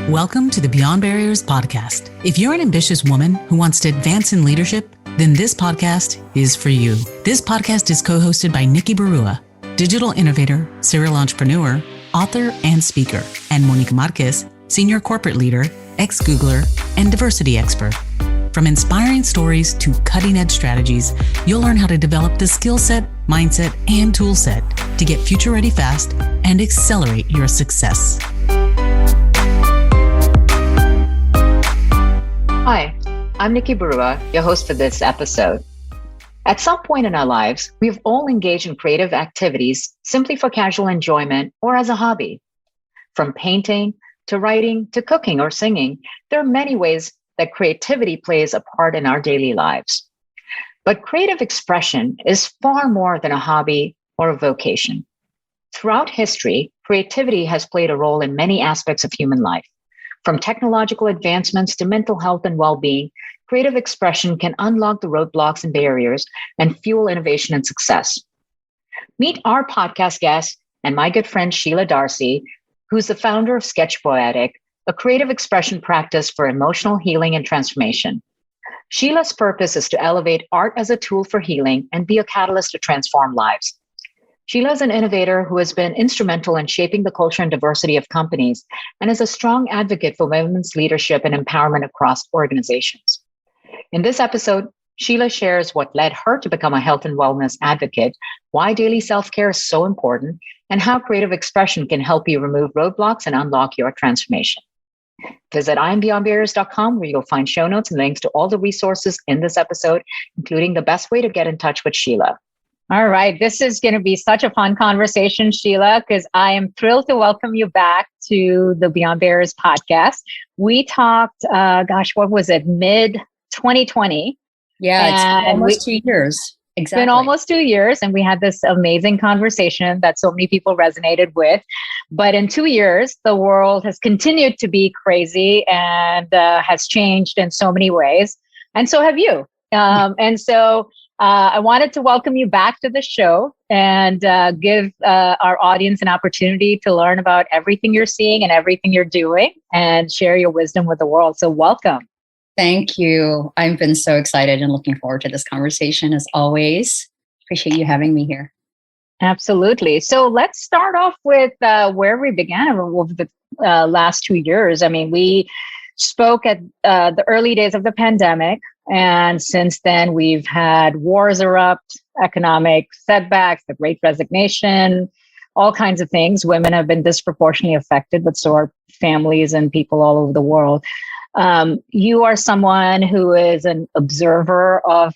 Welcome to the Beyond Barriers podcast. If you're an ambitious woman who wants to advance in leadership, then this podcast is for you. This podcast is co-hosted by Nikki Barua, digital innovator, serial entrepreneur, author, and speaker, and Monica Marquez, senior corporate leader, ex-Googler, and diversity expert. From inspiring stories to cutting-edge strategies, you'll learn how to develop the skill set, mindset, and tool set to get future-ready fast and accelerate your success. Hi, I'm Nikki Barua, your host for this episode. At some point in our lives, we've all engaged in creative activities simply for casual enjoyment or as a hobby. From painting to writing to cooking or singing, there are many ways that creativity plays a part in our daily lives. But creative expression is far more than a hobby or a vocation. Throughout history, creativity has played a role in many aspects of human life. From technological advancements to mental health and well-being, creative expression can unlock the roadblocks and barriers and fuel innovation and success. Meet our podcast guest and my good friend Sheila Darcey, who's the founder of SketchPoetic's, a creative expression practice for emotional healing and transformation. Sheila's purpose is to elevate art as a tool for healing and be a catalyst to transform lives. Sheila is an innovator who has been instrumental in shaping the culture and diversity of companies and is a strong advocate for women's leadership and empowerment across organizations. In this episode, Sheila shares what led her to become a health and wellness advocate, why daily self-care is so important, and how creative expression can help you remove roadblocks and unlock your transformation. Visit IamBeyondBarriers.com, where you'll find show notes and links to all the resources in this episode, including the best way to get in touch with Sheila. All right, this is going to be such a fun conversation, Sheila, because I am thrilled to welcome you back to the Beyond Barriers podcast. We talked, what was it, mid-2020? Yeah, it's been almost 2 years. Exactly. It's been almost 2 years, and we had this amazing conversation that so many people resonated with. But in 2 years, the world has continued to be crazy and has changed in so many ways. And so have you. I wanted to welcome you back to the show and give our audience an opportunity to learn about everything you're seeing and everything you're doing and share your wisdom with the world. So welcome. Thank you. I've been so excited and looking forward to this conversation as always. Appreciate you having me here. Absolutely. So let's start off with where we began over the last 2 years. I mean, we spoke at the early days of the pandemic. And since then, we've had wars erupt, economic setbacks, the Great Resignation, all kinds of things. Women have been disproportionately affected, but so are families and people all over the world. You are someone who is an observer of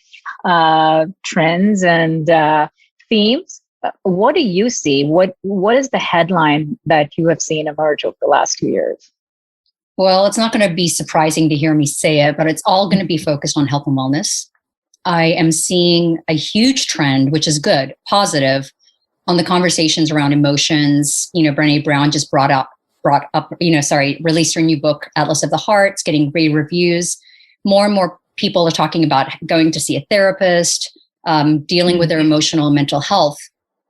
trends and themes. What do you see? What is the headline that you have seen emerge over the last 2 years? Well, it's not going to be surprising to hear me say it, but it's all going to be focused on health and wellness. I am seeing a huge trend, which is good, positive, on the conversations around emotions. You know, Brené Brown just released her new book, Atlas of the Heart. It's getting great reviews. More and more people are talking about going to see a therapist, dealing with their emotional and mental health.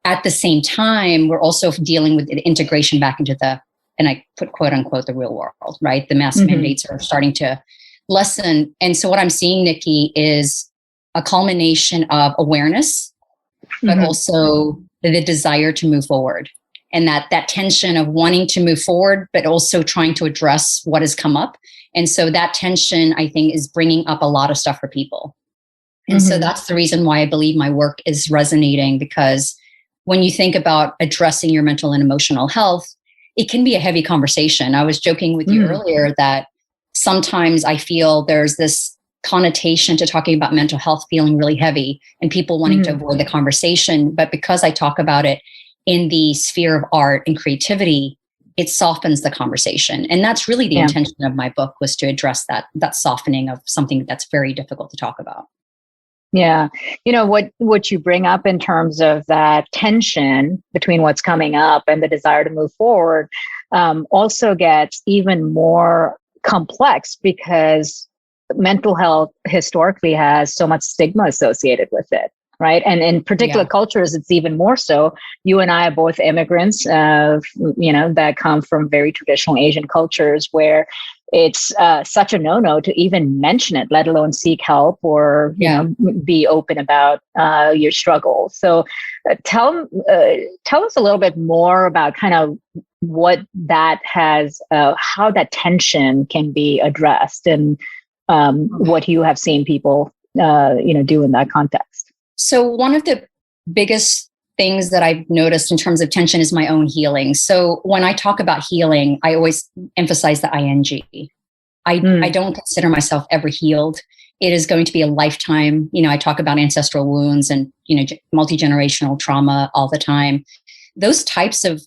At the same time, we're also dealing with the integration back into and I put quote unquote, the real world, right? The mask mandates are starting to lessen. And so what I'm seeing, Nikki, is a culmination of awareness, but also the desire to move forward. And that tension of wanting to move forward, but also trying to address what has come up. And so that tension, I think, is bringing up a lot of stuff for people. And so that's the reason why I believe my work is resonating, because when you think about addressing your mental and emotional health, it can be a heavy conversation. I was joking with you earlier that sometimes I feel there's this connotation to talking about mental health feeling really heavy and people wanting to avoid the conversation. But because I talk about it in the sphere of art and creativity, it softens the conversation. And that's really the intention of my book, was to address that softening of something that's very difficult to talk about. Yeah. You know, what you bring up in terms of that tension between what's coming up and the desire to move forward also gets even more complex, because mental health historically has so much stigma associated with it. right? And in particular cultures, it's even more so. You and I are both immigrants, that come from very traditional Asian cultures where it's such a no-no to even mention it, let alone seek help or be open about your struggle. So tell us a little bit more about kind of what that has, how that tension can be addressed, and what you have seen people do in that context. So one of the biggest things that I've noticed in terms of tension is my own healing. So when I talk about healing, I always emphasize the ing. I don't consider myself ever healed. It is going to be a lifetime. I talk about ancestral wounds and, multi-generational trauma all the time. Those types of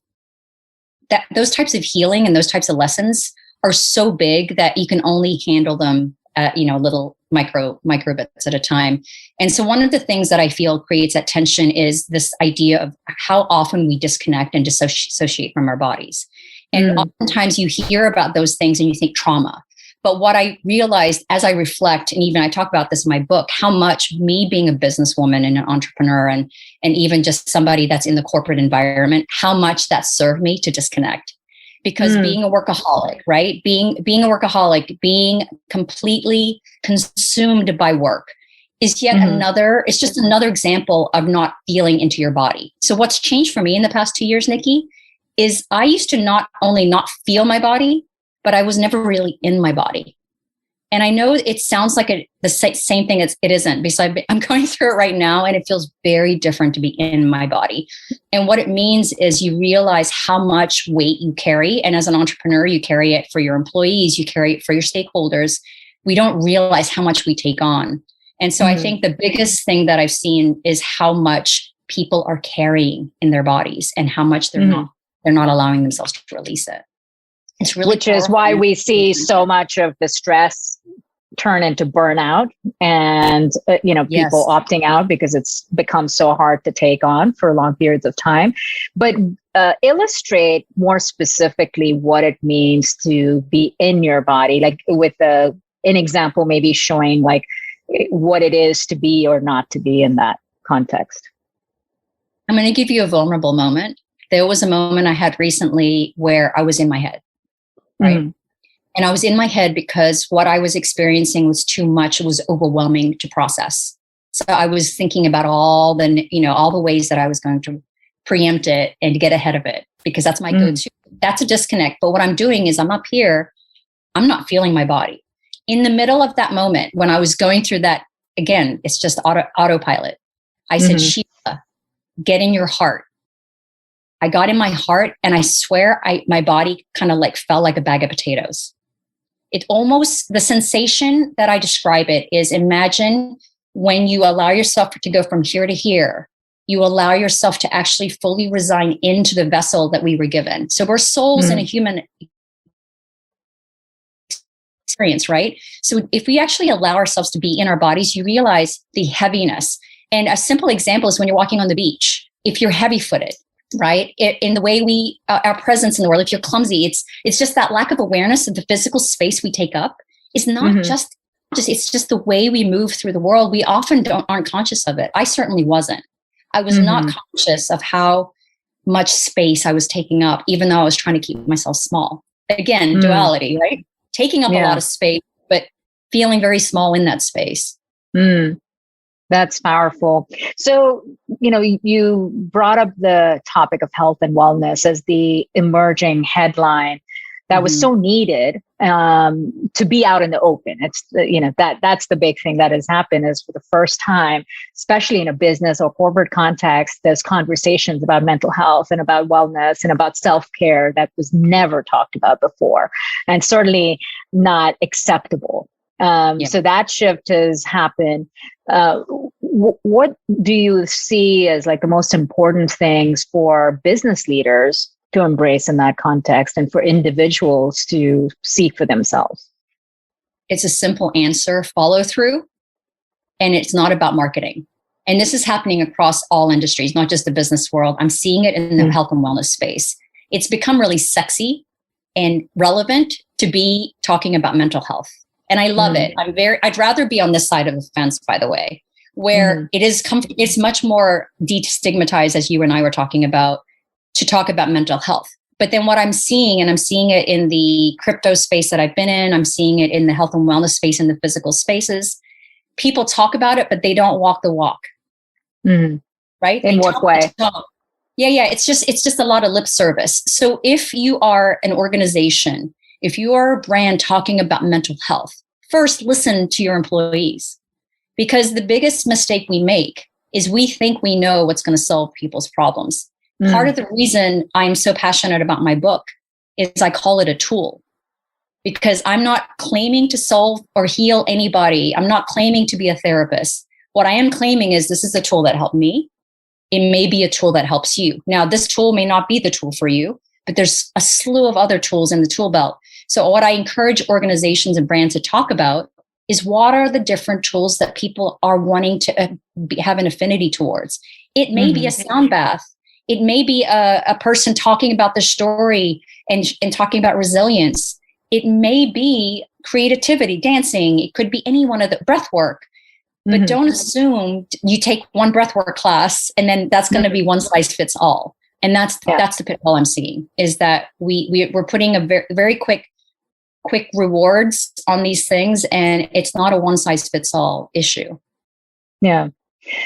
healing and those types of lessons are so big that you can only handle them little microbits at a time. And so one of the things that I feel creates that tension is this idea of how often we disconnect and dissociate from our bodies. And oftentimes you hear about those things and you think trauma. But what I realized as I reflect, and even I talk about this in my book, how much me being a businesswoman and an entrepreneur and even just somebody that's in the corporate environment, how much that served me to disconnect. Because being a workaholic, right? Being a workaholic, being completely consumed by work is yet another, it's just another example of not feeling into your body. So what's changed for me in the past 2 years, Nikki, is I used to not only not feel my body, but I was never really in my body. And I know it sounds like the same thing. It isn't, because I'm going through it right now, and it feels very different to be in my body. And what it means is you realize how much weight you carry. And as an entrepreneur, you carry it for your employees, you carry it for your stakeholders. We don't realize how much we take on. And so I think the biggest thing that I've seen is how much people are carrying in their bodies and how much they're not allowing themselves to release it. It's really Which is why we see so much of the stress turn into burnout and, people opting out because it's become so hard to take on for long periods of time. But illustrate more specifically what it means to be in your body, like with an example, maybe showing like what it is to be or not to be in that context. I'm going to give you a vulnerable moment. There was a moment I had recently where I was in my head. Right. And I was in my head because what I was experiencing was too much. It was overwhelming to process. So I was thinking about all the ways that I was going to preempt it and to get ahead of it, because that's my go-to. That's a disconnect. But what I'm doing is I'm up here. I'm not feeling my body. In the middle of that moment, when I was going through that, again, it's just autopilot. I said, Sheila, get in your heart. I got in my heart, and I swear my body kind of like felt like a bag of potatoes. It almost, the sensation that I describe it is, imagine when you allow yourself to go from here to here, you allow yourself to actually fully resign into the vessel that we were given. So we're souls in a human experience, right? So if we actually allow ourselves to be in our bodies, you realize the heaviness. And a simple example is when you're walking on the beach, if you're heavy-footed, right? In the way our presence in the world, if you're clumsy, it's just that lack of awareness of the physical space we take up. It's not it's just the way we move through the world. We often aren't conscious of it. I certainly wasn't. I was not conscious of how much space I was taking up, even though I was trying to keep myself small. Again, duality, right? Taking up a lot of space, but feeling very small in that space. That's powerful. So, you brought up the topic of health and wellness as the emerging headline that was so needed to be out in the open. It's, that's the big thing that has happened is for the first time, especially in a business or corporate context, there's conversations about mental health and about wellness and about self-care that was never talked about before, and certainly not acceptable. So that shift has happened. What do you see as like the most important things for business leaders to embrace in that context and for individuals to see for themselves? It's a simple answer, follow through. And it's not about marketing. And this is happening across all industries, not just the business world. I'm seeing it in the health and wellness space. It's become really sexy and relevant to be talking about mental health. And I love it. I'd rather be on this side of the fence, by the way. where it's much more destigmatized, as you and I were talking about, to talk about mental health. But then what I'm seeing, and I'm seeing it in the crypto space that I've been in, I'm seeing it in the health and wellness space, in the physical spaces, people talk about it, but they don't walk the walk. Right? In what way? Yeah. It's just a lot of lip service. So if you are an organization, if you are a brand talking about mental health, first listen to your employees, because the biggest mistake we make is we think we know what's going to solve people's problems. Part of the reason I'm so passionate about my book is I call it a tool, because I'm not claiming to solve or heal anybody. I'm not claiming to be a therapist. What I am claiming is this is a tool that helped me. It may be a tool that helps you. Now, this tool may not be the tool for you, but there's a slew of other tools in the tool belt. So what I encourage organizations and brands to talk about is what are the different tools that people are wanting to have an affinity towards. It may be a sound bath. It may be a person talking about their story and talking about resilience. It may be creativity, dancing. It could be any one of the breath work. But don't assume you take one breathwork class and then that's going to be one size fits all. And that's the pitfall I'm seeing, is that we're putting a very quick rewards on these things, and it's not a one size fits all issue. Yeah.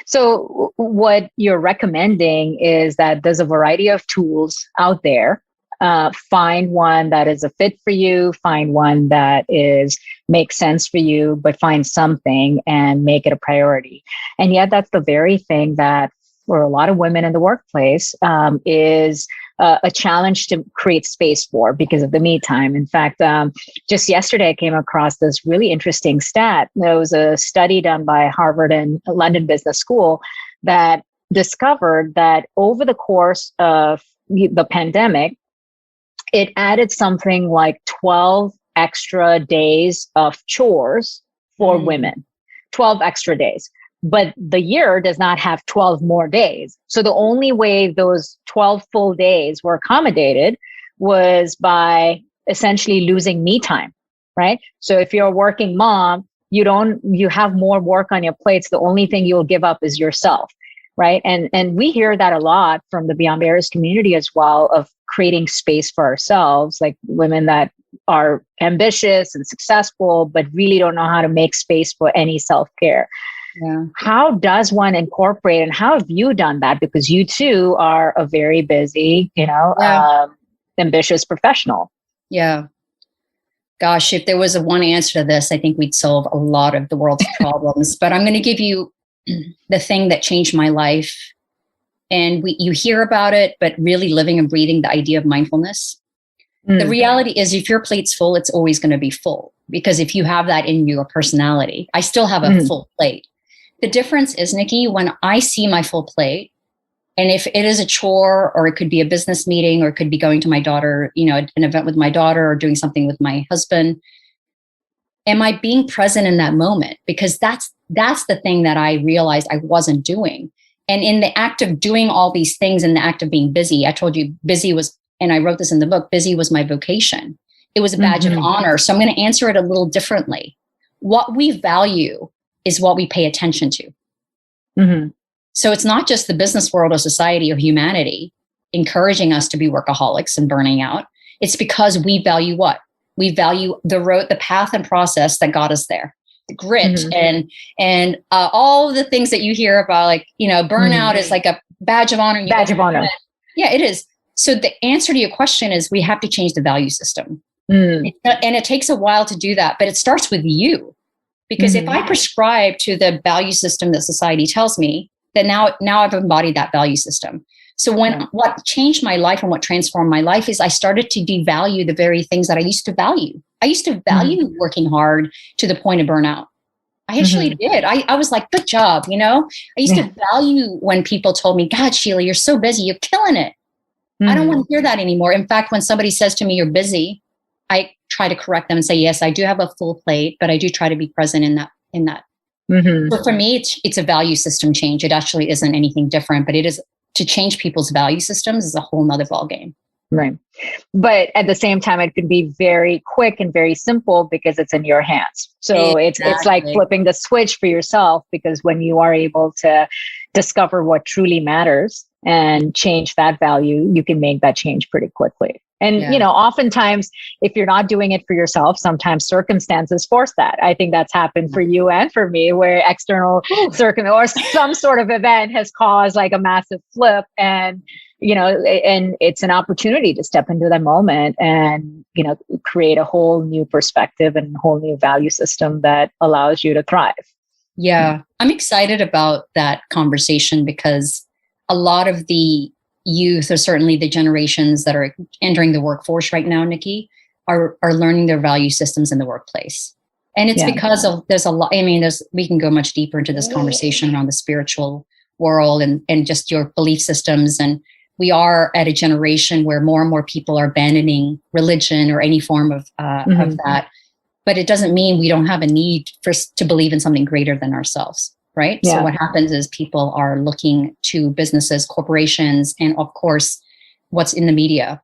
So what you're recommending is that there's a variety of tools out there. Find one that is a fit for you, find one that makes sense for you, but find something and make it a priority. And yet that's the very thing that for a lot of women in the workplace is a challenge to create space for, because of the me time. In fact, just yesterday I came across this really interesting stat. There was a study done by Harvard and London Business School that discovered that over the course of the pandemic, it added something like 12 extra days of chores for women, 12 extra days. But the year does not have 12 more days. So the only way those 12 full days were accommodated was by essentially losing me time, right? So if you're a working mom, you have more work on your plates. The only thing you'll give up is yourself, right? And we hear that a lot from the Beyond Barriers community as well, of creating space for ourselves, like women that are ambitious and successful, but really don't know how to make space for any self-care. Yeah. How does one incorporate, and how have you done that? Because you too are a very busy, ambitious professional. Yeah. Gosh, if there was a one answer to this, I think we'd solve a lot of the world's problems. But I'm going to give you the thing that changed my life. And you hear about it, but really living and breathing the idea of mindfulness. The reality is, if your plate's full, it's always going to be full. Because if you have that in your personality, I still have a full plate. The difference is, Nikki, when I see my full plate, and if it is a chore, or it could be a business meeting, or it could be going to my daughter, an event with my daughter, or doing something with my husband, am I being present in that moment? Because that's the thing that I realized I wasn't doing. And in the act of doing all these things, in the act of being busy, I told you busy was, and I wrote this in the book, busy was my vocation. It was a badge of honor. So I'm going to answer it a little differently. What we value is what we pay attention to. So it's not just the business world or society or humanity encouraging us to be workaholics and burning out. It's because we value what? We value the road, the path and process that got us there. The grit and all the things that you hear about, like, burnout is like a badge of honor. Badge of honor. Yeah, it is. So the answer to your question is, we have to change the value system. And it takes a while to do that, but it starts with you. Because if I prescribe to the value system that society tells me, then now I've embodied that value system. So what changed my life and what transformed my life is I started to devalue the very things that I used to value. I used to value working hard to the point of burnout. I actually did. I was like, good job. I used to value when people told me, God, Sheila, you're so busy. You're killing it. I don't want to hear that anymore. In fact, when somebody says to me, you're busy, I try to correct them and say, yes, I do have a full plate, but I do try to be present in that. So for me, it's a value system change. It actually isn't anything different, but it is to change people's value systems is a whole nother ballgame. Right. But at the same time, it could be very quick and very simple because it's in your hands. So it's like flipping the switch for yourself, because when you are able to discover what truly matters and change that value, you can make that change pretty quickly. And, oftentimes, if you're not doing it for yourself, sometimes circumstances force that. I think that's happened for you and for me, where external or some sort of event has caused like a massive flip, and it's an opportunity to step into the moment and, create a whole new perspective and a whole new value system that allows you to thrive. Yeah, I'm excited about that conversation because a lot of the youth, or certainly the generations that are entering the workforce right now, Nikki, are learning their value systems in the workplace. And it's because of, there's a lot, we can go much deeper into this conversation on the spiritual world and just your belief systems. And we are at a generation where more and more people are abandoning religion or any form of that. But it doesn't mean we don't have a need to believe in something greater than ourselves. Right. Yeah. So what happens is people are looking to businesses, corporations, and of course, what's in the media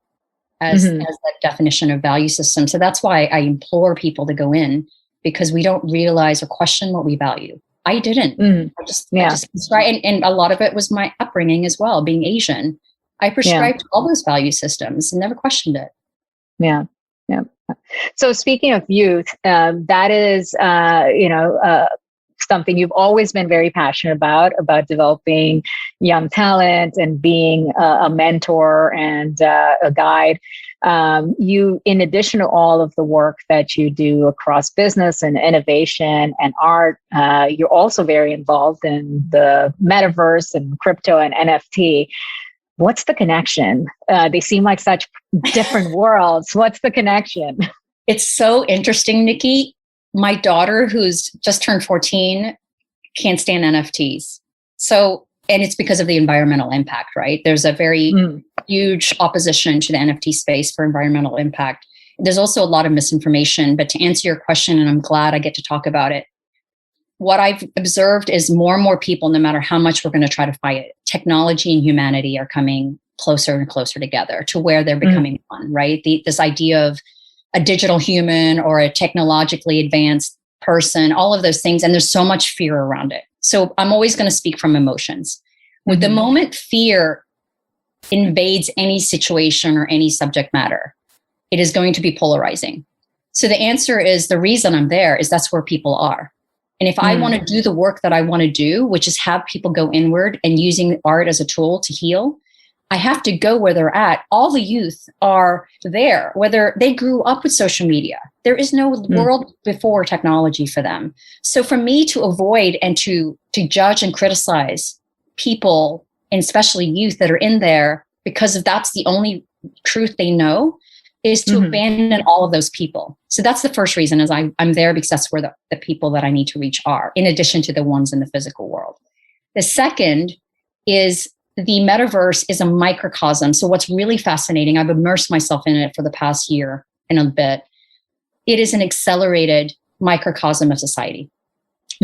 as that definition of value system. So that's why I implore people to go in, because we don't realize or question what we value. I didn't. I just prescribed, and a lot of it was my upbringing as well, being Asian. I prescribed all those value systems and never questioned it. Yeah. Yeah. So speaking of youth, that is, something you've always been very passionate about developing young talent and being a mentor and a guide. You, in addition to all of the work that you do across business and innovation and art, you're also very involved in the Metaverse and crypto and NFT. What's the connection? They seem like such different worlds. What's the connection? It's so interesting, Nikki. My daughter, who's just turned 14, can't stand NFTs. So, and it's because of the environmental impact, right? There's a very huge opposition to the NFT space for environmental impact. There's also a lot of misinformation, but to answer your question, and I'm glad I get to talk about it, what I've observed is more and more people, no matter how much we're going to try to fight it, technology and humanity are coming closer and closer together to where they're becoming one, right? This idea of a digital human or a technologically advanced person, all of those things. And there's so much fear around it. So I'm always going to speak from emotions. With the moment fear invades any situation or any subject matter, it is going to be polarizing. So the answer is, the reason I'm there is that's where people are. And if I want to do the work that I want to do, which is have people go inward and using art as a tool to heal, I have to go where they're at. All the youth are there, whether they grew up with social media. There is no world before technology for them. So for me to avoid and to judge and criticize people, and especially youth that are in there, because if that's the only truth they know, is to abandon all of those people. So that's the first reason, is I'm there because that's where the people that I need to reach are, in addition to the ones in the physical world. The second is the metaverse is a microcosm. So what's really fascinating, I've immersed myself in it for the past year and a bit. It is an accelerated microcosm of society.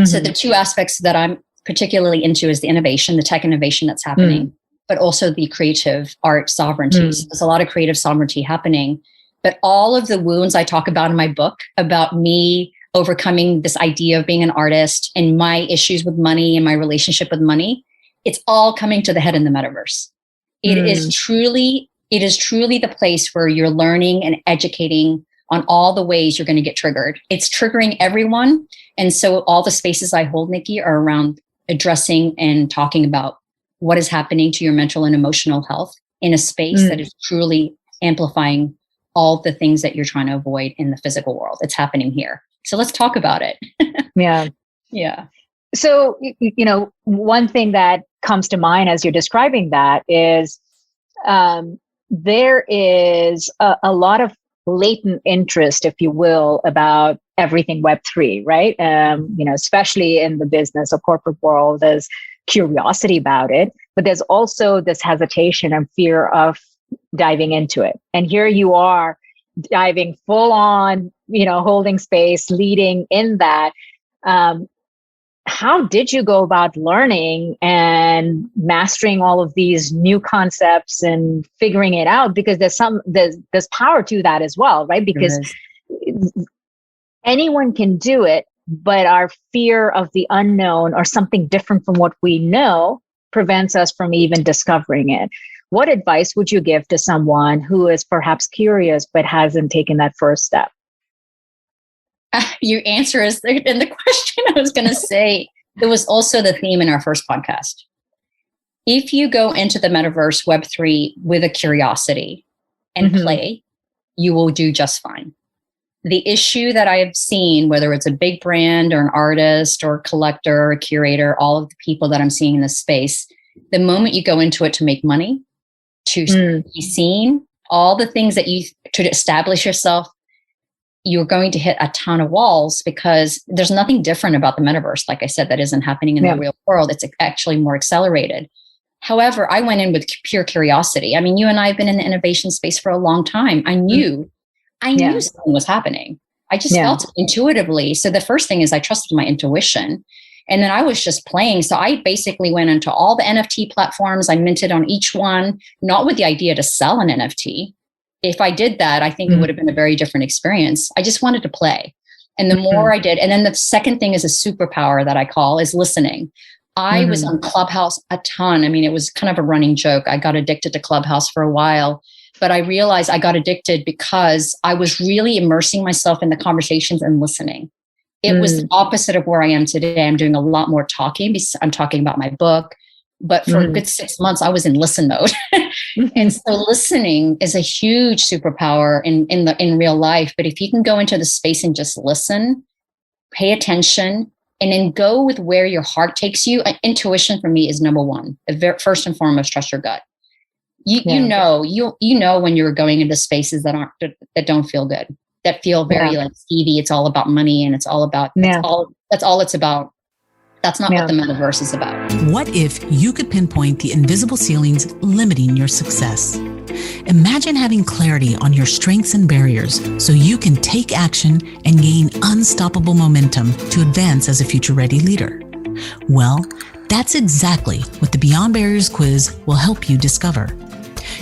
So the two aspects that I'm particularly into is the innovation, the tech innovation that's happening, but also the creative art sovereignty. So there's a lot of creative sovereignty happening. But all of the wounds I talk about in my book, about me overcoming this idea of being an artist and my issues with money and my relationship with money, it's all coming to the head in the metaverse. It is truly the place where you're learning and educating on all the ways you're going to get triggered. It's triggering everyone. And so all the spaces I hold, Nikki, are around addressing and talking about what is happening to your mental and emotional health in a space that is truly amplifying all the things that you're trying to avoid in the physical world. It's happening here. So let's talk about it. Yeah. So, one thing that comes to mind as you're describing that is there is a lot of latent interest, if you will, about everything Web3, right? Especially in the business or corporate world, there's curiosity about it, but there's also this hesitation and fear of diving into it. And here you are diving full on, holding space, leading in that. how did you go about learning and mastering all of these new concepts and figuring it out? Because there's power to that as well, right? Because anyone can do it, but our fear of the unknown or something different from what we know prevents us from even discovering it. What advice would you give to someone who is perhaps curious but hasn't taken that first step? Your answer is in the question. I was going to say, there was also the theme in our first podcast. If you go into the metaverse Web3 with a curiosity and play, you will do just fine. The issue that I have seen, whether it's a big brand or an artist or a collector or a curator, all of the people that I'm seeing in this space, the moment you go into it to make money, to be seen, all the things that to establish yourself, you're going to hit a ton of walls, because there's nothing different about the metaverse. Like I said, that isn't happening in the real world. It's actually more accelerated. However, I went in with pure curiosity. I mean, you and I have been in the innovation space for a long time. I knew something was happening. I just felt it intuitively. So the first thing is I trusted my intuition. And then I was just playing. So I basically went into all the NFT platforms. I minted on each one, not with the idea to sell an NFT. If I did that, I think it would have been a very different experience. I just wanted to play. And the more I did, and then the second thing is a superpower that I call is listening. I was on Clubhouse a ton. I mean, it was kind of a running joke. I got addicted to Clubhouse for a while, but I realized I got addicted because I was really immersing myself in the conversations and listening. It was the opposite of where I am today. I'm doing a lot more talking. I'm talking about my book. But for a good 6 months, I was in listen mode. And so listening is a huge superpower in real life. But if you can go into the space and just listen, pay attention, and then go with where your heart takes you. Intuition for me is number one. First and foremost, trust your gut. You know when you're going into spaces that don't feel good, that feel very like skeevy. It's all about money, and it's all about that's all it's about. That's not what the metaverse is about. What if you could pinpoint the invisible ceilings limiting your success? Imagine having clarity on your strengths and barriers so you can take action and gain unstoppable momentum to advance as a future-ready leader. Well, that's exactly what the Beyond Barriers quiz will help you discover.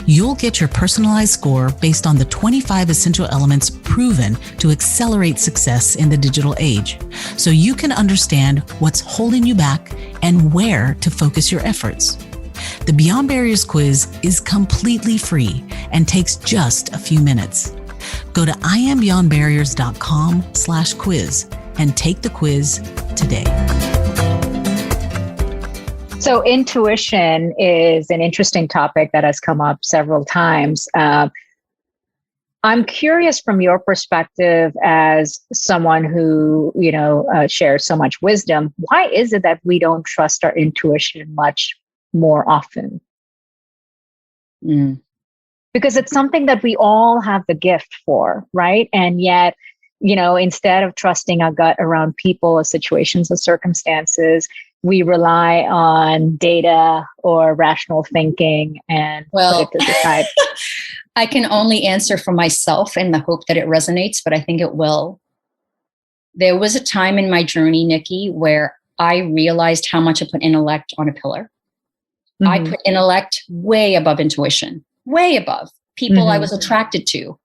You'll get your personalized score based on the 25 essential elements proven to accelerate success in the digital age, so you can understand what's holding you back and where to focus your efforts. The Beyond Barriers quiz is completely free and takes just a few minutes. Go to iambeyondbarriers.com/quiz and take the quiz today. So intuition is an interesting topic that has come up several times. I'm curious from your perspective as someone who, shares so much wisdom, why is it that we don't trust our intuition much more often? Because it's something that we all have the gift for, right? And yet, instead of trusting our gut around people or situations or circumstances, we rely on data or rational thinking and put it to the side. I can only answer for myself in the hope that it resonates, but I think it will. There was a time in my journey, Nikki, where I realized how much I put intellect on a pillar. I put intellect way above intuition, way above people I was attracted to.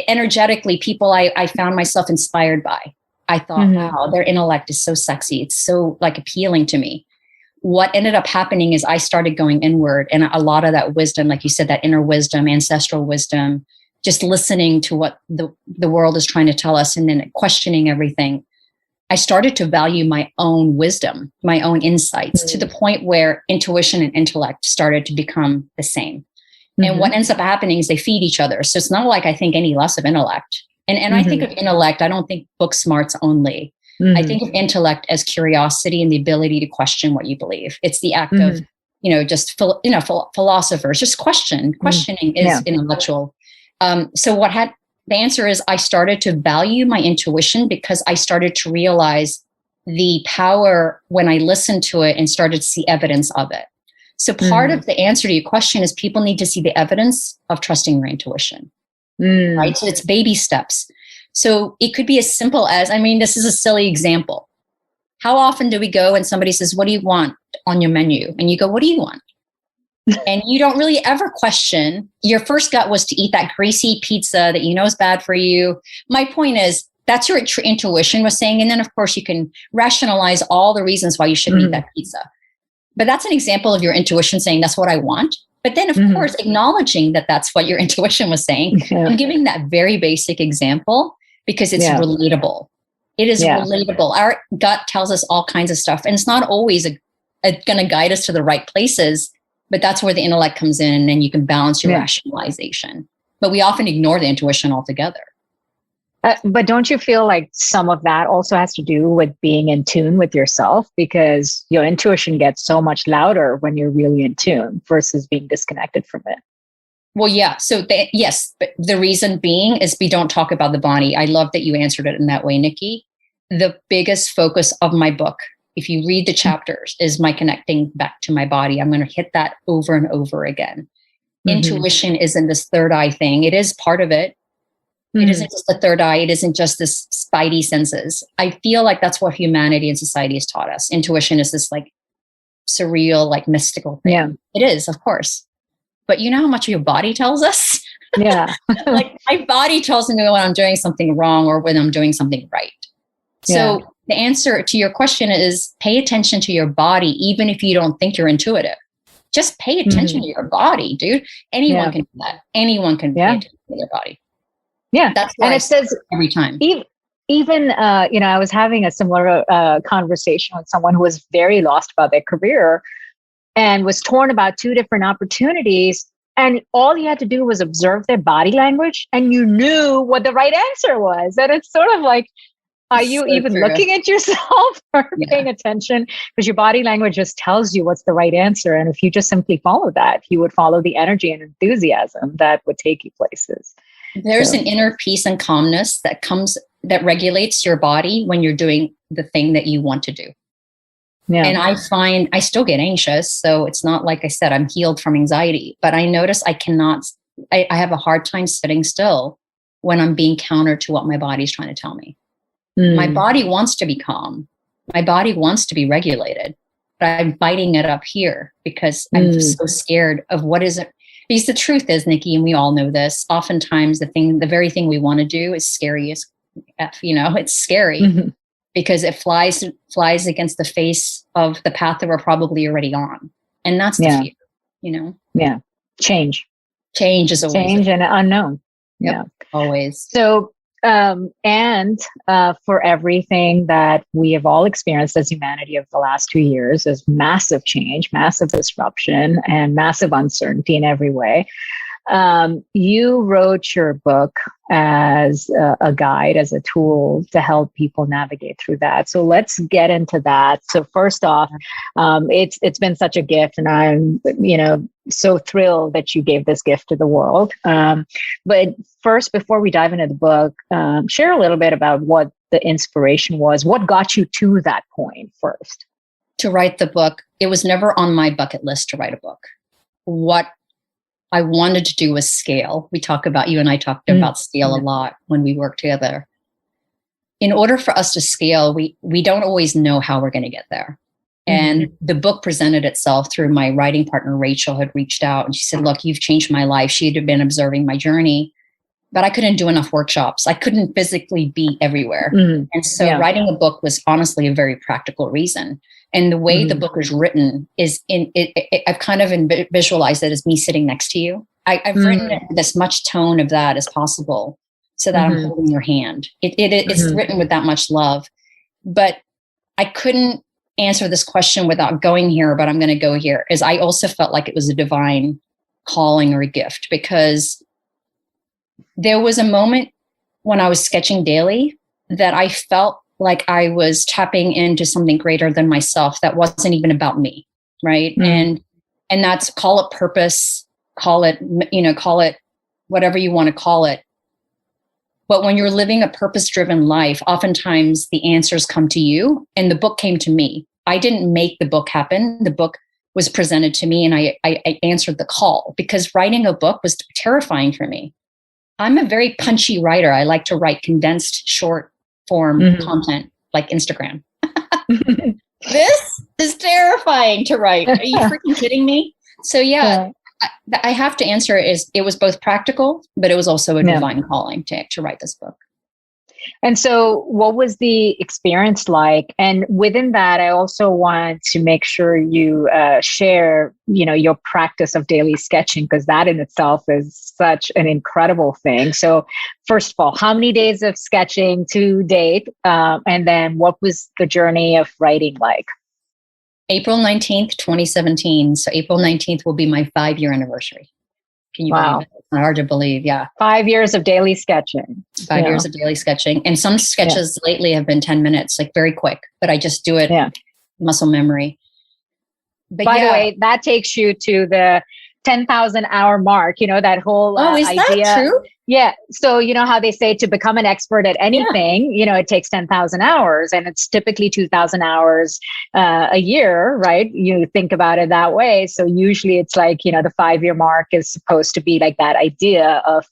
Energetically, people I found myself inspired by. I thought, wow, their intellect is so sexy. It's so appealing to me. What ended up happening is I started going inward, and a lot of that wisdom, like you said, that inner wisdom, ancestral wisdom, just listening to what the world is trying to tell us and then questioning everything. I started to value my own wisdom, my own insights, to the point where intuition and intellect started to become the same. And what ends up happening is they feed each other. So it's not like I think any less of intellect. And I think of intellect, I don't think book smarts only. I think of intellect as curiosity and the ability to question what you believe. It's the act of, philosophers, just questioning is intellectual. The answer is I started to value my intuition because I started to realize the power when I listened to it and started to see evidence of it. So part of the answer to your question is people need to see the evidence of trusting your intuition. Right? So it's baby steps. So it could be as simple as, this is a silly example. How often do we go and somebody says, what do you want on your menu? And you go, what do you want? And you don't really ever question. Your first gut was to eat that greasy pizza that you know is bad for you. My point is, that's your intuition was saying. And then, of course, you can rationalize all the reasons why you shouldn't eat that pizza. But that's an example of your intuition saying, that's what I want. But then, of course, acknowledging that that's what your intuition was saying. I'm giving that very basic example because it's relatable. It is relatable. Our gut tells us all kinds of stuff. And it's not always going to guide us to the right places. But that's where the intellect comes in. And then you can balance your rationalization. But we often ignore the intuition altogether. But don't you feel like some of that also has to do with being in tune with yourself? Because your intuition gets so much louder when you're really in tune versus being disconnected from it. Well, yeah. So yes, but the reason being is we don't talk about the body. I love that you answered it in that way, Nikki. The biggest focus of my book, if you read the chapters, is my connecting back to my body. I'm going to hit that over and over again. Intuition isn't this third eye thing. It is part of it. It isn't just the third eye. It isn't just this spidey senses. I feel like that's what humanity and society has taught us. Intuition is this like surreal, like mystical thing. Yeah. It is, of course. But you know how much your body tells us? Yeah. Like my body tells me when I'm doing something wrong or when I'm doing something right. So the answer to your question is pay attention to your body, even if you don't think you're intuitive. Just pay attention to your body, dude. Anyone can do that. Anyone can pay attention to their body. Yeah. That's why and it says every time. Even I was having a similar conversation with someone who was very lost about their career and was torn about two different opportunities. And all you had to do was observe their body language and you knew what the right answer was. And it's sort of like, are you even looking at yourself or paying attention? Because your body language just tells you what's the right answer. And if you just simply follow that, you would follow the energy and enthusiasm that would take you places. There's an inner peace and calmness that regulates your body when you're doing the thing that you want to do. Yeah. And I find I still get anxious. So it's not like I said, I'm healed from anxiety, but I notice I have a hard time sitting still when I'm being counter to what my body's trying to tell me. My body wants to be calm. My body wants to be regulated, but I'm fighting it up here because I'm so scared of what is it. Because the truth is, Nikki, and we all know this, oftentimes the very thing we want to do is scary as F, it's scary because it flies against the face of the path that we're probably already on. And that's the fear, Yeah. Change is always change and unknown. Yep. Yeah. Always. So, and for everything that we have all experienced as humanity over the last 2 years is massive change, massive disruption, and massive uncertainty in every way. You wrote your book as a guide, as a tool to help people navigate through that. So let's get into that. So first off, it's been such a gift, and I'm so thrilled that you gave this gift to the world. But first, before we dive into the book, share a little bit about what the inspiration was. What got you to that point first? To write the book, it was never on my bucket list to write a book. What I wanted to do was scale. You and I talked about scale a lot when we worked together. In order for us to scale, we don't always know how we're going to get there. And the book presented itself through my writing partner, Rachel, had reached out and she said, look, you've changed my life. She had been observing my journey, but I couldn't do enough workshops. I couldn't physically be everywhere. And so writing a book was honestly a very practical reason. And the way the book is written is I've kind of visualized it as me sitting next to you. I've written it with as much tone of that as possible so that I'm holding your hand. It's written with that much love, but I couldn't answer this question without going here, but I'm going to go here, as I also felt like it was a divine calling or a gift, because there was a moment when I was sketching daily that I felt like I was tapping into something greater than myself that wasn't even about me, right? And that's, call it purpose, call it whatever you want to call it. But when you're living a purpose-driven life, oftentimes the answers come to you, and the book came to me. I didn't make the book happen. The book was presented to me, and I answered the call, because writing a book was terrifying for me. I'm a very punchy writer. I like to write condensed, short form content like Instagram. This is terrifying to write. Are you freaking kidding me? So I have to answer it was both practical, but it was also a divine calling to write this book. And so what was the experience like? And within that, I also want to make sure you share, your practice of daily sketching, because that in itself is such an incredible thing. So first of all, how many days of sketching to date? And then what was the journey of writing like? April 19th, 2017. So April 19th will be my 5-year anniversary. Can you believe it? It's not hard to believe. Yeah. 5 years of daily sketching. 5 years of daily sketching. And some sketches lately have been 10 minutes, like very quick, but I just do it muscle memory. But by the way, that takes you to the 10,000 hour mark, that whole is idea. That true? Yeah. So, how they say to become an expert at anything, it takes 10,000 hours, and it's typically 2,000 hours a year, right? You think about it that way. So usually it's like, the 5-year mark is supposed to be like that idea of,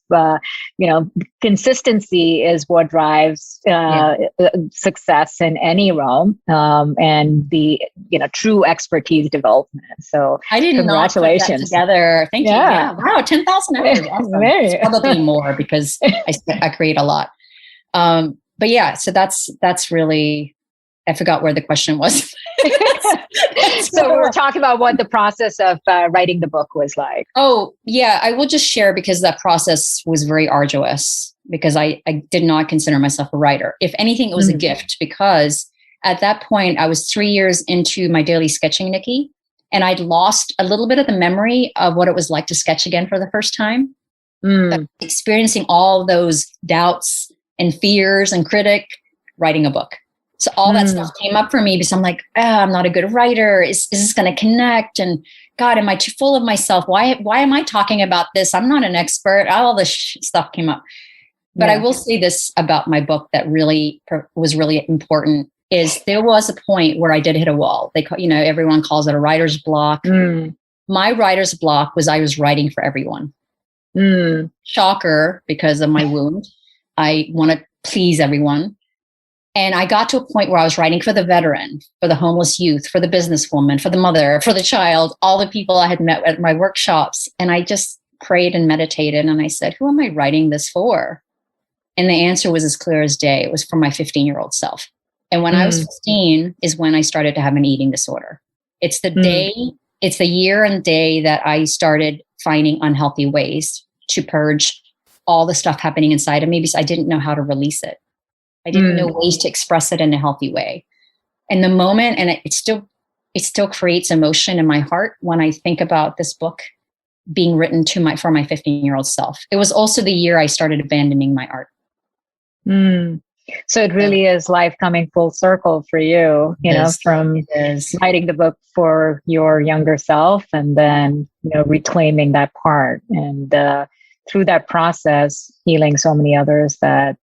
consistency is what drives success in any realm, and the, true expertise development. So I didn't congratulations. Not put that together. Thank you. Yeah. Wow. 10,000 hours. Awesome. It's probably more because I create a lot. But yeah, so that's really, I forgot where the question was. So we were talking about what the process of writing the book was like. Oh yeah, I will just share, because that process was very arduous, because I did not consider myself a writer. If anything, it was a gift, because at that point I was 3 years into my daily sketching, Nikki, and I'd lost a little bit of the memory of what it was like to sketch again for the first time. Experiencing all those doubts and fears and writing a book. So all that stuff came up for me, because I'm like, I'm not a good writer. Is this going to connect? And God, am I too full of myself? Why am I talking about this? I'm not an expert. All this stuff came up. But I will say this about my book that really was really important, is there was a point where I did hit a wall. They call, everyone calls it a writer's block. My writer's block was I was writing for everyone. Shocker, because of my wound. I want to please everyone. And I got to a point where I was writing for the veteran, for the homeless youth, for the businesswoman, for the mother, for the child, all the people I had met at my workshops. And I just prayed and meditated. And I said, who am I writing this for? And the answer was as clear as day. It was for my 15-year-old self. And when I was 15 is when I started to have an eating disorder. It's it's the year and day that I started finding unhealthy ways to purge all the stuff happening inside of me, because I didn't know how to release it. I didn't know ways to express it in a healthy way. And the moment, and it still creates emotion in my heart when I think about this book being written for my 15-year-old self. It was also the year I started abandoning my art. So it really is life coming full circle for you, from writing the book for your younger self, and then, reclaiming that part, and through that process, healing so many others that,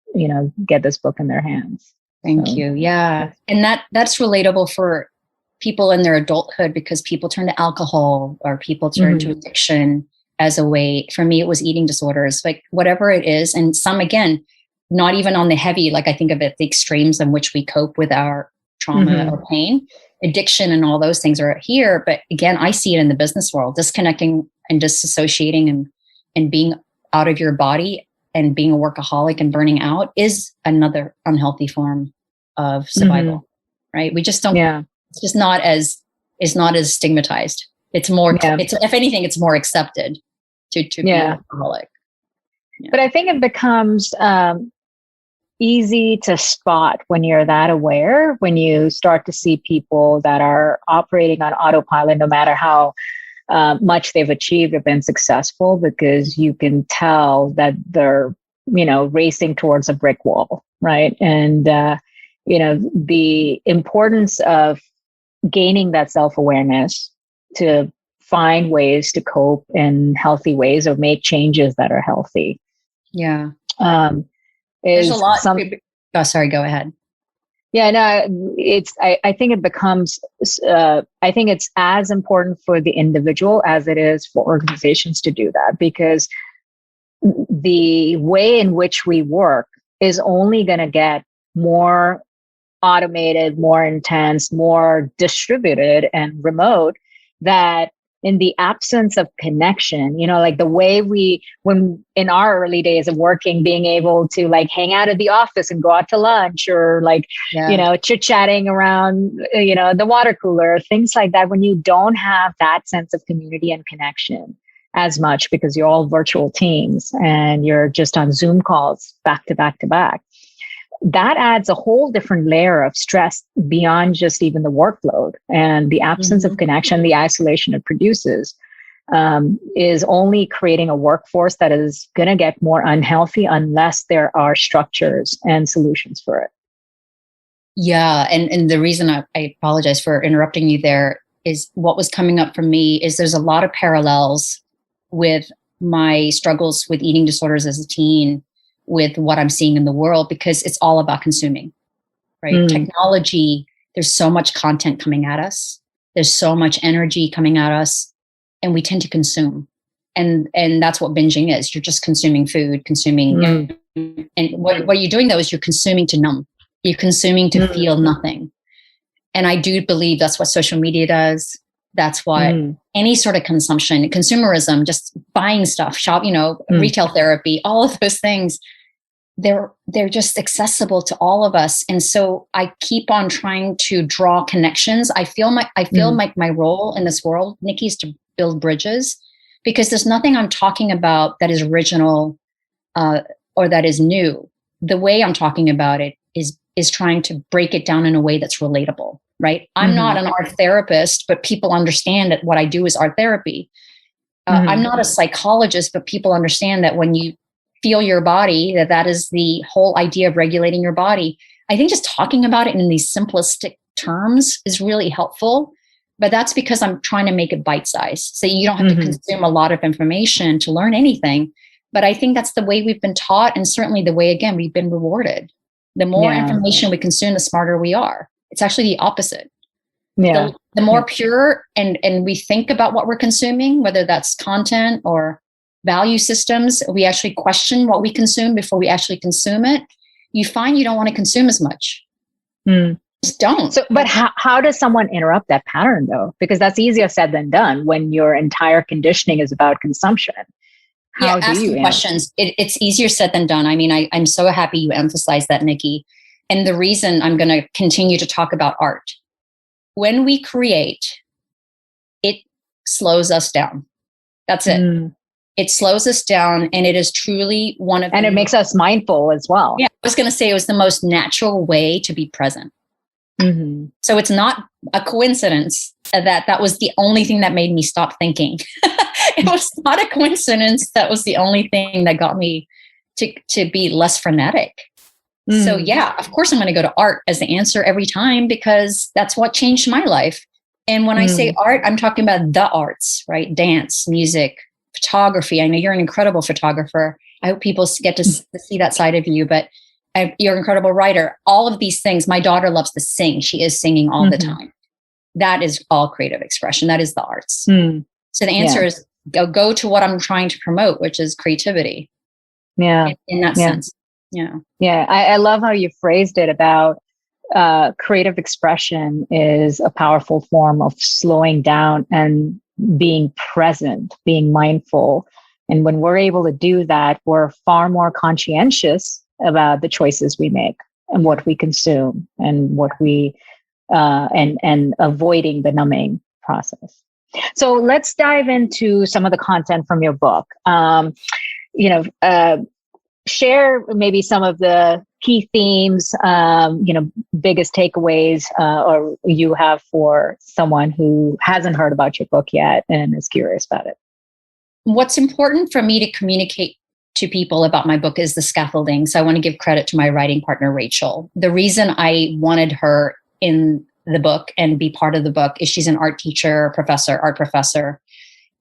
get this book in their hands. Thank you. Yeah. And that's relatable for people in their adulthood, because people turn to alcohol, or people turn to addiction as a way. For me, it was eating disorders, like whatever it is. And some, again, not even on the heavy, like I think of it, the extremes in which we cope with our trauma or pain. Addiction and all those things are here. But again, I see it in the business world, disconnecting and disassociating and being out of your body and being a workaholic and burning out is another unhealthy form of survival, right? We just don't, it's just not as stigmatized. It's more, it's, if anything, it's more accepted to be an alcoholic. Yeah. But I think it becomes easy to spot when you're that aware, when you start to see people that are operating on autopilot, no matter how much they've achieved or been successful, because you can tell that they're, racing towards a brick wall, right? And, the importance of gaining that self-awareness to find ways to cope in healthy ways or make changes that are healthy. Yeah. There's a lot. Sorry, go ahead. Yeah, no, I think it becomes, I think it's as important for the individual as it is for organizations to do that, because the way in which we work is only going to get more automated, more intense, more distributed and remote, that in the absence of connection, like the way when in our early days of working, being able to like hang out at the office and go out to lunch, or like, chit-chatting around, the water cooler, things like that, when you don't have that sense of community and connection as much because you're all virtual teams and you're just on Zoom calls back to back to back, that adds a whole different layer of stress beyond just even the workload. And the absence of connection, the isolation it produces, is only creating a workforce that is going to get more unhealthy unless there are structures and solutions for it. Yeah. And the reason I apologize for interrupting you there is what was coming up for me is there's a lot of parallels with my struggles with eating disorders as a teen with what I'm seeing in the world, because it's all about consuming, right? Technology, there's so much content coming at us. There's so much energy coming at us, and we tend to consume. And that's what binging is. You're just consuming food, consuming. And what you're doing though is you're consuming to numb. You're consuming to feel nothing. And I do believe that's what social media does. That's what any sort of consumption, consumerism, just buying stuff, shop, retail therapy, all of those things, they're just accessible to all of us. And so I keep on trying to draw connections. I feel like my role in this world, Nikki, is to build bridges, because there's nothing I'm talking about that is original or that is new. The way I'm talking about it is trying to break it down in a way that's relatable, right? I'm not an art therapist, but people understand that what I do is art therapy. I'm not a psychologist, but people understand that when you feel your body, that is the whole idea of regulating your body. I think just talking about it in these simplistic terms is really helpful, but that's because I'm trying to make it bite-sized. So you don't have to consume a lot of information to learn anything. But I think that's the way we've been taught, and certainly the way, again, we've been rewarded. The more information we consume, the smarter we are. It's actually the opposite. The more pure and we think about what we're consuming, whether that's content or value systems, we actually question what we consume before we actually consume it. You find you don't want to consume as much. Just don't. So, but how does someone interrupt that pattern though? Because that's easier said than done when your entire conditioning is about consumption. How do you questions? It's easier said than done. I mean, I'm so happy you emphasized that, Nikki. And the reason I'm going to continue to talk about art, when we create, it slows us down. That's it. It slows us down, and it is truly one of and it makes us mindful as well. Yeah, I was going to say it was the most natural way to be present. So it's not a coincidence that was the only thing that made me stop thinking. It was not a coincidence that was the only thing that got me to be less frenetic. So yeah, of course I'm going to go to art as the answer every time, because that's what changed my life. And when I say art, I'm talking about the arts, right? Dance, music, photography. I know you're an incredible photographer. I hope people get to see that side of you, but you're an incredible writer. All of these things. My daughter loves to sing. She is singing all the time. That is all creative expression. That is the arts. So the answer is go to what I'm trying to promote, which is creativity. Yeah. In that sense. Yeah. Yeah. I love how you phrased it about creative expression is a powerful form of slowing down and being present, being mindful. And when we're able to do that, we're far more conscientious about the choices we make and what we consume and what we, and avoiding the numbing process. So let's dive into some of the content from your book. Share maybe some of the key themes, biggest takeaways, or you have for someone who hasn't heard about your book yet and is curious about it. What's important for me to communicate to people about my book is the scaffolding. So I want to give credit to my writing partner, Rachel. The reason I wanted her in the book and be part of the book is she's an art teacher, art professor,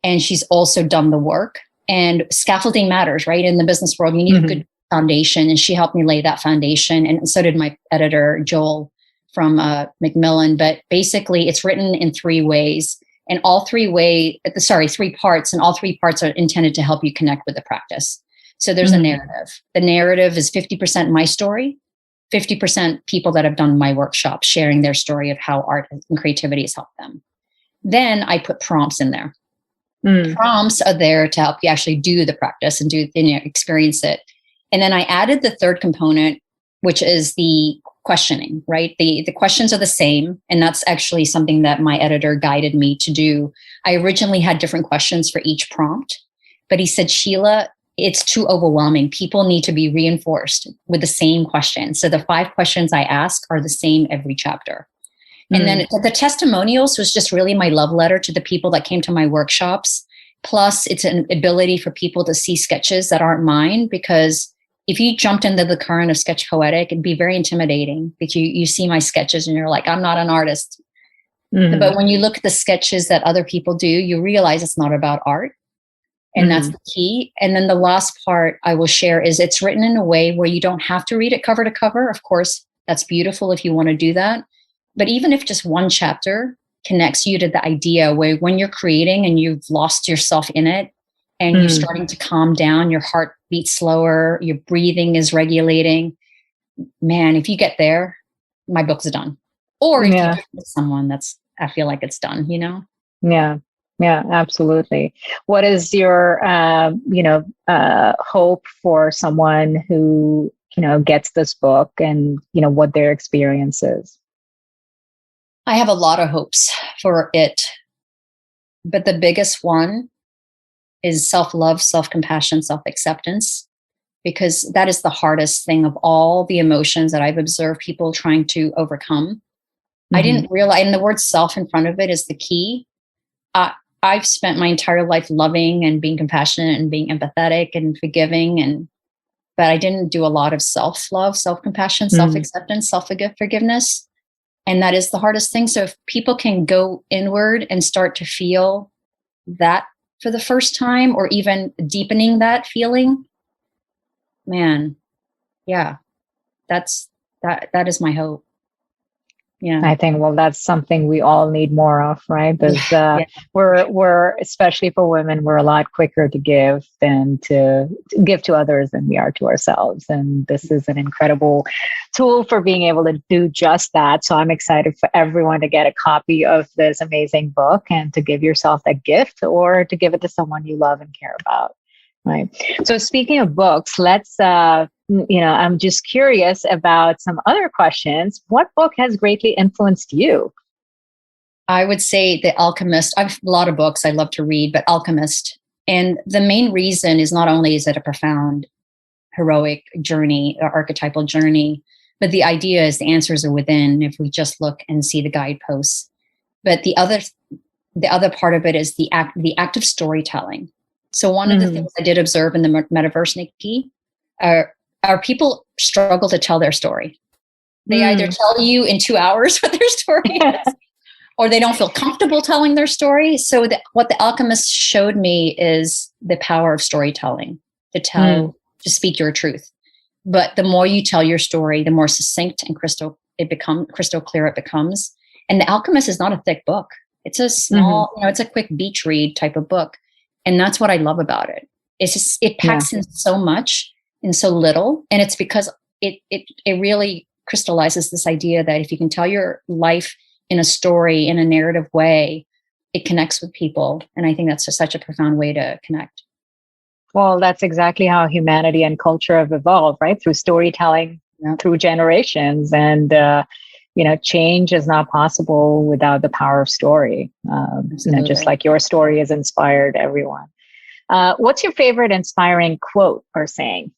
and she's also done the work. And scaffolding matters, right? In the business world, you need a good foundation. And she helped me lay that foundation. And so did my editor, Joel from Macmillan. But basically, it's written in three ways. And three parts. And all three parts are intended to help you connect with the practice. So there's a narrative. The narrative is 50% my story, 50% people that have done my workshop sharing their story of how art and creativity has helped them. Then I put prompts in there. Prompts are there to help you actually do the practice and experience it. And then I added the third component, which is the questioning, right? The questions are the same. And that's actually something that my editor guided me to do. I originally had different questions for each prompt, but he said, Sheila, it's too overwhelming. People need to be reinforced with the same question. So the 5 questions I ask are the same every chapter. And then the testimonials was just really my love letter to the people that came to my workshops. Plus, it's an ability for people to see sketches that aren't mine, because if you jumped into the current of Sketch Poetic, it'd be very intimidating because you see my sketches and you're like, I'm not an artist. But when you look at the sketches that other people do, you realize it's not about art. And that's the key. And then the last part I will share is it's written in a way where you don't have to read it cover to cover. Of course, that's beautiful if you want to do that. But even if just one chapter connects you to the idea where when you're creating and you've lost yourself in it and you're starting to calm down, your heart beats slower, your breathing is regulating, man, if you get there, my book's done. Or if you do it with someone, I feel like it's done, you know? Yeah, absolutely. What is your, hope for someone who, gets this book and, what their experience is? I have a lot of hopes for it, but the biggest one is self-love, self-compassion, self-acceptance, because that is the hardest thing of all the emotions that I've observed people trying to overcome. I didn't realize, and the word self in front of it is the key. I've spent my entire life loving and being compassionate and being empathetic and forgiving, but I didn't do a lot of self-love, self-compassion, self-acceptance, self-forgiveness. And that is the hardest thing. So if people can go inward and start to feel that for the first time, or even deepening that feeling, man, yeah, that is my hope. Yeah, I think, that's something we all need more of, right? Because we're, especially for women, we're a lot quicker to give than to give to others than we are to ourselves. And this is an incredible tool for being able to do just that. So I'm excited for everyone to get a copy of this amazing book and to give yourself that gift, or to give it to someone you love and care about. Right. So speaking of books, let's, I'm just curious about some other questions. What book has greatly influenced you? I would say The Alchemist. I have a lot of books I love to read, but Alchemist. And the main reason is not only is it a profound, heroic journey, or archetypal journey, but the idea is the answers are within if we just look and see the guideposts. But the other part of it is the act of storytelling. So one of the things I did observe in the Metaverse, Nikki, are people struggle to tell their story. They either tell you in 2 hours what their story is, or they don't feel comfortable telling their story. So what The Alchemist showed me is the power of storytelling, to speak your truth. But the more you tell your story, the more succinct and crystal clear it becomes. And The Alchemist is not a thick book. It's a small, it's a quick beach read type of book. And that's what I love about it. It's just, it packs in so much in so little. And it's because it really crystallizes this idea that if you can tell your life in a story, in a narrative way, it connects with people. And I think that's just such a profound way to connect. Well, that's exactly how humanity and culture have evolved, right? Through storytelling, through generations. And, change is not possible without the power of story. Just like your story has inspired everyone. What's your favorite inspiring quote or saying?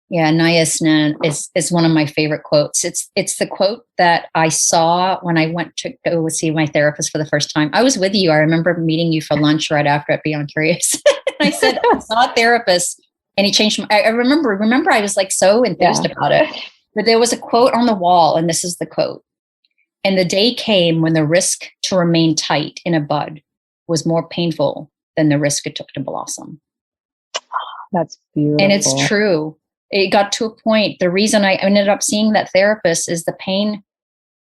Yeah, Nayasna is one of my favorite quotes. It's the quote that I saw when I went to go see my therapist for the first time. I was with you. I remember meeting you for lunch right after at Beyond Curious. And I said, I saw a therapist, and he changed I remember I was like so enthused about it. But there was a quote on the wall, and this is the quote. And the day came when the risk to remain tight in a bud was more painful than the risk it took to blossom. That's beautiful. And it's true. It got to a point. The reason I ended up seeing that therapist is the pain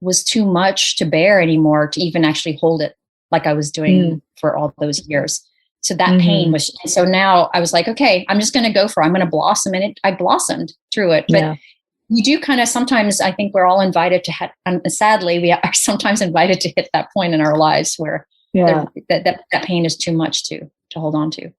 was too much to bear anymore to even actually hold it like I was doing for all those years. So that pain was, and so now I was like, okay, I'm just going to go for it. I'm going to blossom. And I blossomed through it. But you do kind of sometimes, I think we're all invited to sadly, we are sometimes invited to hit that point in our lives where that pain is too much to hold on to.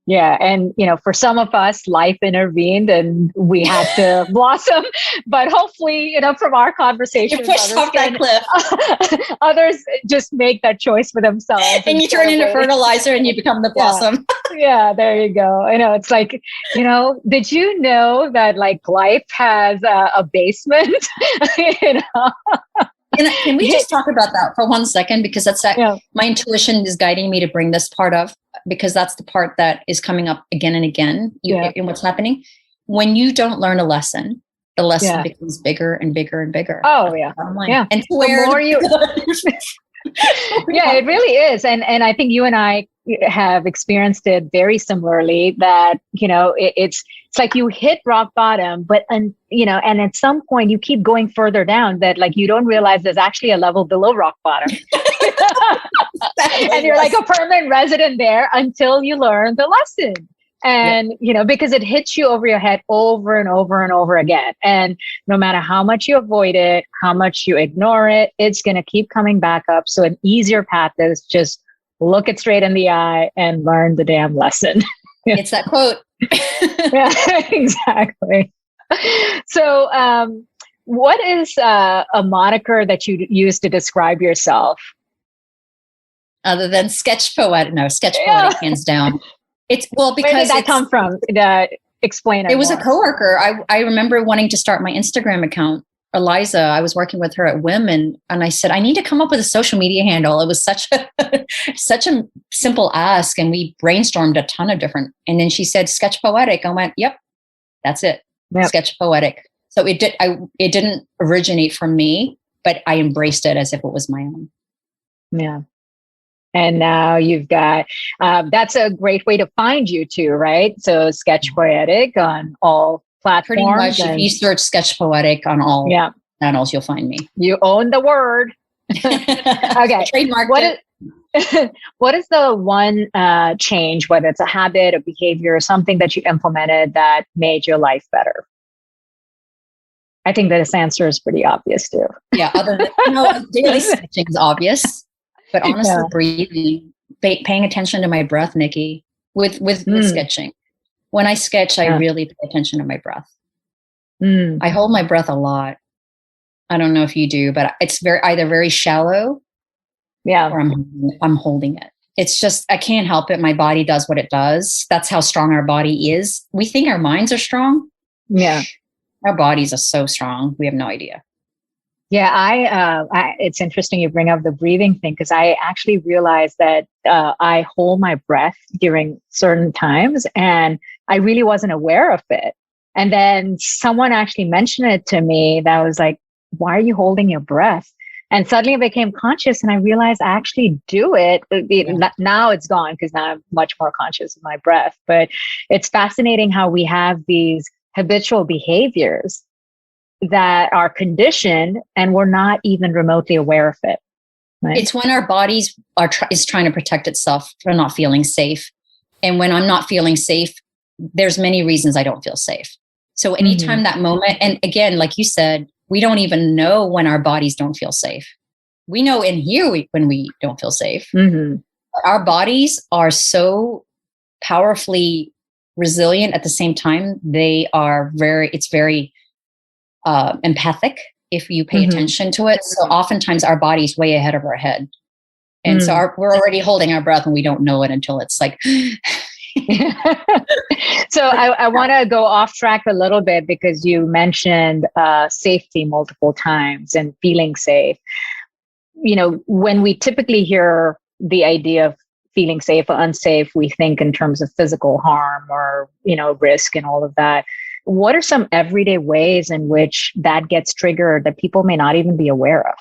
Yeah. And, for some of us, life intervened and we had to blossom. But hopefully, from our conversation, you pushed off that cliff. Others just make that choice for themselves. And you turn into fertilizer and you become the blossom. Yeah, there you go. I know. It's like, did you know that like life has a basement? Can we just talk about that for 1 second? Because that's my intuition is guiding me to bring this part of, because that's the part that is coming up again and again in what's happening. When you don't learn a lesson, the lesson becomes bigger and bigger and bigger. Oh, yeah. Yeah. And the more you... Yeah, it really is. And I think you and I have experienced it very similarly, that, it's like you hit rock bottom, but, and at some point you keep going further down that like, you don't realize there's actually a level below rock bottom. And you're like a permanent resident there until you learn the lesson. And, because it hits you over your head over and over and over again. And no matter how much you avoid it, how much you ignore it, it's going to keep coming back up. So an easier path is just look it straight in the eye and learn the damn lesson. It's that quote. Yeah, exactly. So, what is a moniker that you use to describe yourself? Other than SketchPoetic, hands down. It's because where did that come from? Explain it. It was a coworker. I remember wanting to start my Instagram account. Eliza, I was working with her at WIM, and I said, I need to come up with a social media handle. It was such a simple ask, and we brainstormed a ton of different. And then she said SketchPoetic. I went, yep, that's it. Yep. SketchPoetic. So it didn't originate from me, but I embraced it as if it was my own. Yeah. And now you've got, that's a great way to find you too, right? So SketchPoetic on all platforms. Pretty much, if you search SketchPoetic on all channels, you'll find me. You own the word. Okay. Trademark what is the one change, whether it's a habit, a behavior, or something that you implemented that made your life better? I think that this answer is pretty obvious too. Yeah, other than daily sketching is obvious. But honestly, breathing, paying attention to my breath, Nikki, with sketching. When I sketch, I really pay attention to my breath. I hold my breath a lot. I don't know if you do, but it's either very shallow, or I'm holding it. It's just, I can't help it. My body does what it does. That's how strong our body is. We think our minds are strong. Yeah. Our bodies are so strong. We have no idea. Yeah, I it's interesting you bring up the breathing thing, because I actually realized that I hold my breath during certain times and I really wasn't aware of it. And then someone actually mentioned it to me that was like, why are you holding your breath? And suddenly I became conscious and I realized I actually do it. Now it's gone because now I'm much more conscious of my breath. But it's fascinating how we have these habitual behaviors that are conditioned and we're not even remotely aware of it. Right? It's when our bodies is trying to protect itself from not feeling safe. And when I'm not feeling safe, there's many reasons I don't feel safe. So anytime that moment, and again, like you said, we don't even know when our bodies don't feel safe. We know in here when we don't feel safe. But our bodies are so powerfully resilient at the same time. It's very empathic if you pay attention to it. So oftentimes our body's way ahead of our head. And so we're already holding our breath and we don't know it until it's like... So I want to go off track a little bit because you mentioned safety multiple times and feeling safe. When we typically hear the idea of feeling safe or unsafe, we think in terms of physical harm or, risk and all of that. What are some everyday ways in which that gets triggered that people may not even be aware of?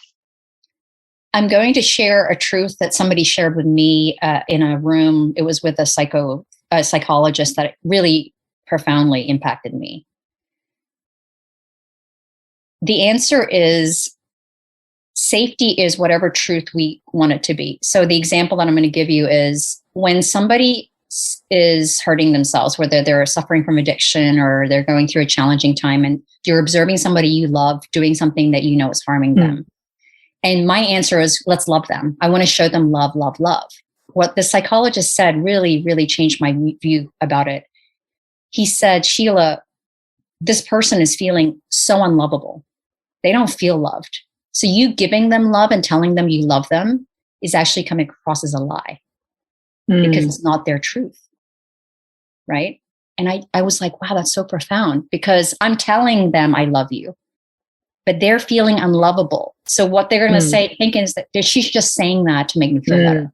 I'm going to share a truth that somebody shared with me in a room. It was with a psychologist that really profoundly impacted me. The answer is safety is whatever truth we want it to be. So the example that I'm going to give you is when somebody is hurting themselves, whether they're suffering from addiction or they're going through a challenging time, and you're observing somebody you love doing something that you know is harming them. And my answer is, let's love them. I want to show them love, love, love. What the psychologist said really, really changed my view about it. He said, Sheila, this person is feeling so unlovable. They don't feel loved. So you giving them love and telling them you love them is actually coming across as a lie because it's not their truth. Right? And I was like, wow, that's so profound, because I'm telling them I love you, but they're feeling unlovable. So what they're going to think is that she's just saying that to make me feel better.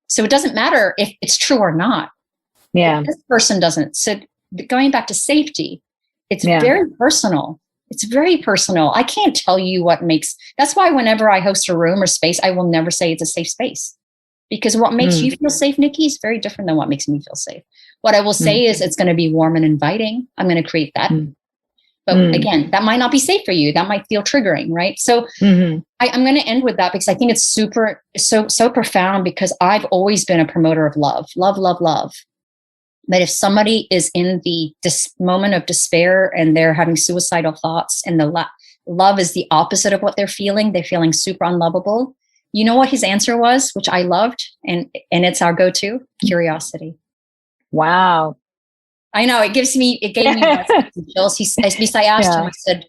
So it doesn't matter if it's true or not. Yeah. This person doesn't. So going back to safety, it's very personal. It's very personal. I can't tell you what makes, that's why whenever I host a room or space, I will never say it's a safe space, because what makes you feel safe, Nikki, is very different than what makes me feel safe. What I will say is it's going to be warm and inviting. I'm going to create that. But again, that might not be safe for you. That might feel triggering, right? So I'm going to end with that, because I think it's so profound, because I've always been a promoter of love, love, love, love. But if somebody is in this moment of despair and they're having suicidal thoughts, and the love is the opposite of what they're feeling feeling super unlovable. You know what his answer was, which I loved, and it's our go-to? Curiosity. Wow. I know, it gave me chills. I asked him, I said,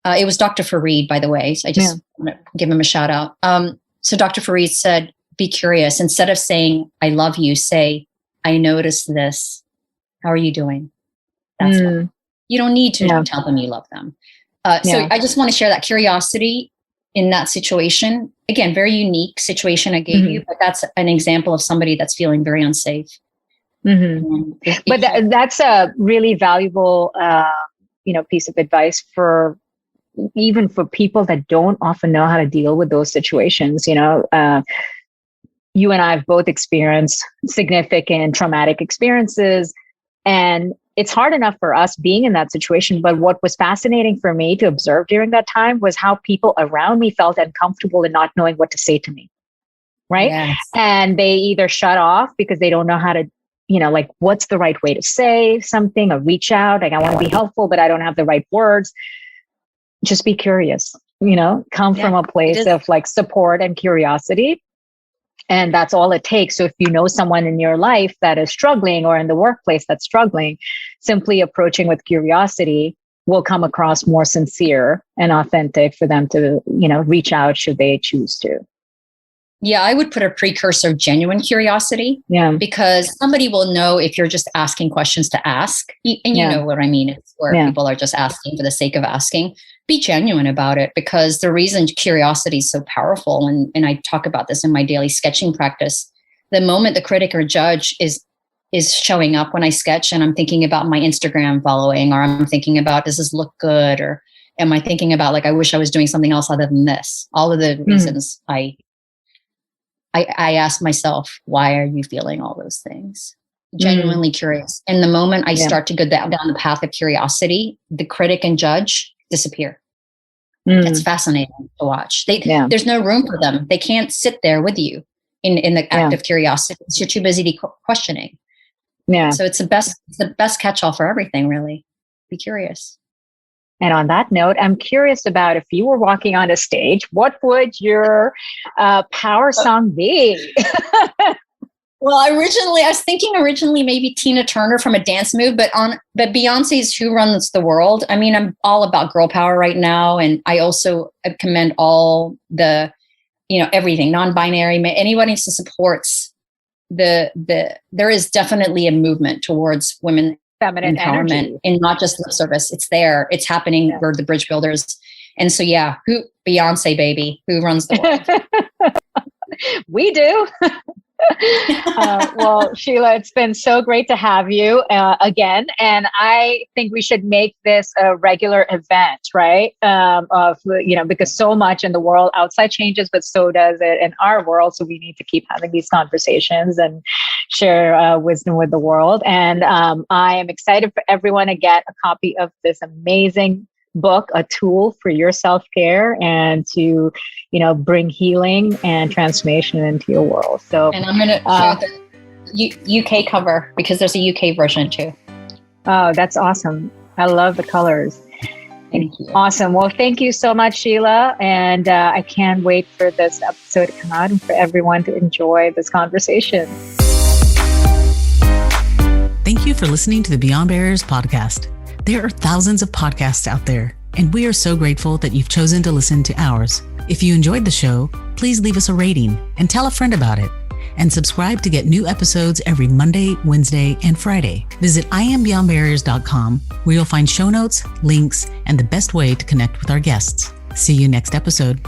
it was Dr. Fareed, by the way. So I just want to give him a shout out. So Dr. Fareed said, be curious. Instead of saying, I love you, say, I noticed this. How are you doing? That's love. You don't need to tell them you love them. So I just want to share that curiosity in that situation. Again, very unique situation I gave you, but that's an example of somebody that's feeling very unsafe. But that's a really valuable, piece of advice even for people that don't often know how to deal with those situations. You and I have both experienced significant traumatic experiences, and it's hard enough for us being in that situation. But what was fascinating for me to observe during that time was how people around me felt uncomfortable in not knowing what to say to me. Right. Yes. And they either shut off because they don't know how to, what's the right way to say something, or reach out. Like, I want to be helpful, but I don't have the right words. Just be curious, come from a place of support and curiosity. And that's all it takes. So if you know someone in your life that is struggling, or in the workplace that's struggling, simply approaching with curiosity will come across more sincere and authentic for them to, reach out should they choose to. Yeah, I would put a precursor of genuine curiosity, because somebody will know if you're just asking questions to ask. And you know what I mean. It's where people are just asking for the sake of asking. Be genuine about it, because the reason curiosity is so powerful, and I talk about this in my daily sketching practice, the moment the critic or judge is showing up when I sketch, and I'm thinking about my Instagram following, or I'm thinking about, does this look good? Or am I thinking about, I wish I was doing something else other than this? All of the reasons I ask myself, why are you feeling all those things? Genuinely curious. And the moment I start to go down the path of curiosity, the critic and judge disappear. It's fascinating to watch. There's no room for them. They can't sit there with you in the act of curiosity. You're too busy questioning. Yeah. So it's the best catch-all for everything, really. Be curious. And on that note, I'm curious about, if you were walking on a stage, what would your power song be? Well, I was thinking maybe Tina Turner from a dance move, but Beyonce's Who Runs the World. I mean, I'm all about girl power right now. And I also commend all the, everything, non-binary, anybody who supports there is definitely a movement towards women feminine empowerment energy. And not just lip service. It's there. It's happening. We're the bridge builders. And so, Beyonce, baby, who runs the world? We do. Well, Sheila, it's been so great to have you again. And I think we should make this a regular event, right? Because so much in the world outside changes, but so does it in our world. So we need to keep having these conversations and share wisdom with the world. And I am excited for everyone to get a copy of this amazing book, a tool for your self-care and to, bring healing and transformation into your world. So, and I'm going to share UK cover, because there's a UK version too. Oh, that's awesome. I love the colors. Thank you. Awesome. Well, thank you so much, Sheila. And I can't wait for this episode to come out and for everyone to enjoy this conversation. Thank you for listening to the Beyond Barriers podcast. There are thousands of podcasts out there, and we are so grateful that you've chosen to listen to ours. If you enjoyed the show, please leave us a rating and tell a friend about it. And subscribe to get new episodes every Monday, Wednesday, and Friday. Visit IamBeyondBarriers.com, where you'll find show notes, links, and the best way to connect with our guests. See you next episode.